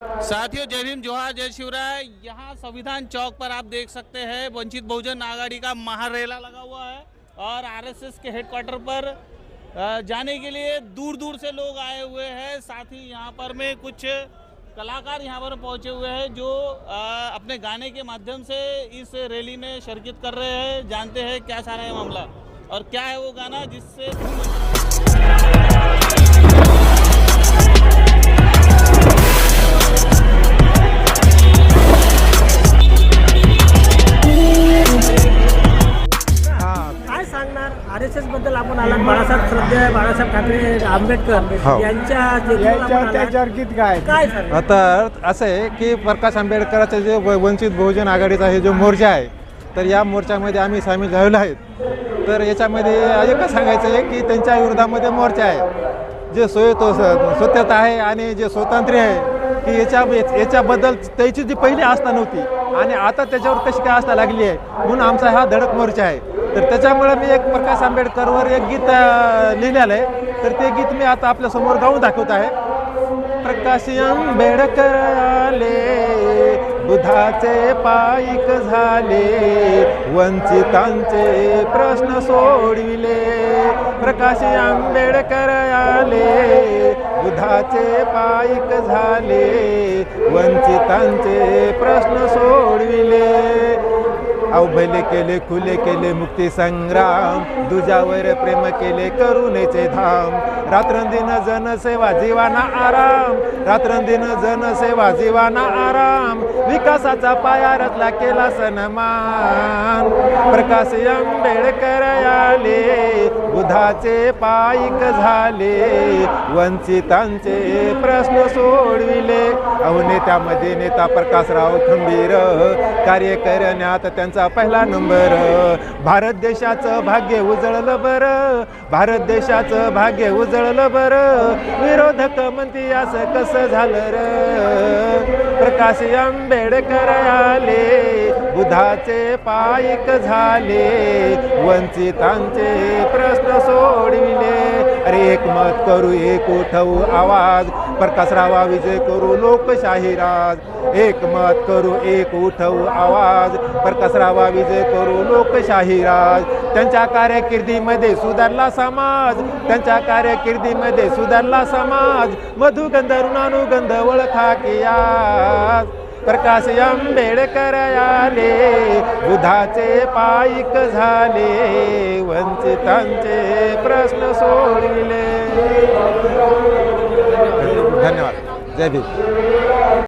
साथियों, जय भीम, जोहार, जय शिवराय। यहाँ संविधान चौक पर आप देख सकते हैं वंचित बहुजन आघाड़ी का महारेला लगा हुआ है और आरएसएस के हेडक्वार्टर पर जाने के लिए दूर दूर से लोग आए हुए हैं। साथ ही यहाँ पर में कुछ कलाकार यहाँ पर पहुँचे हुए हैं जो अपने गाने के माध्यम से इस रैली में शिरकत कर रहे हैं। जानते हैं क्या सारा है मामला और क्या है वो गाना जिससे आरएसएस बद्दल आपण आलात. बाळासाहेब श्रद्धेय बाळासाहेब ठाकरे आंबेडकर यांच्या त्याच्यावर गीत काय सर? आता असं आहे की प्रकाश आंबेडकरांचा जे वंचित बहुजन आघाडीचा हे जो मोर्चा आहे, तर या मोर्चामध्ये आम्ही सामील झालेलो आहेत. तर याच्यामध्ये एकच सांगायचं आहे की त्यांच्या विरोधामध्ये मोर्चा आहे. जे स्वतंत्र आहे आणि जे स्वातंत्र्य आहे की याच्याबद्दल त्याची जी पहिली आस्था नव्हती आणि आता त्याच्यावर कशी काय आस्था लागली आहे, म्हणून आमचा हा धडक मोर्चा आहे. तर त्याच्यामुळे मी एक प्रकाश आंबेडकरवर एक गीत लिहिलेलं आहे. तर ते गीत मी आता आपल्यासमोर गाऊन दाखवत आहे. प्रकाश आंबेडकर आले, बुधाचे पाईक झाले, वंचितांचे प्रश्न सोडविले. प्रकाश आंबेडकर आले, बुधाचे पाईक झाले, वंचितांचे प्रश्न सोडविले. अवभले केले, खुले केले मुक्ती संग्राम, दुजावर प्रेम केले करुणेचे धाम. रात्रंदिन जनसेवा जीवाना आराम, रात्रंदिन जनसेवा जीवाना आराम, विकासाचा पाया रचला केला सन्मान. प्रकाश आंबेडकर आले, बुधाचे पाईक झाले, वंचितांचे प्रश्न सोडविले. अहो नेत्यामध्ये नेता प्रकाशराव खंबीर, कार्य करण्यात त्यांचा पहिला नंबर. भारत देशाचं भाग्य उजळलं बरं, भारत देशाचं भाग्य उजळलं बरं, विरोधक म्हणती असं कसं झालं र. प्रकाश आंबेडकर आले, बुधाचे पाईक झाले, वंचितांचे प्रश्न सोडविले. अरे एक मत करू, एक उठवू आवाज, प्रकाशरावा विजय करू लोकशाही राज. एक मत करू, एक उठवू आवाज, प्रकाशरावा विजय करू लोकशाही राज. त्यांच्या कारकिर्दीमध्ये सुधारला समाज, त्यांच्या कारकिर्दीमध्ये सुधारला समाज, मधुगंध ऋणानुगंध ओळखा की आज. प्रकाश आंबेडकर आले, बुधाचे पाईक झाले, वंचितांचे प्रश्न सोडविले. धन्यवाद. जय भीम.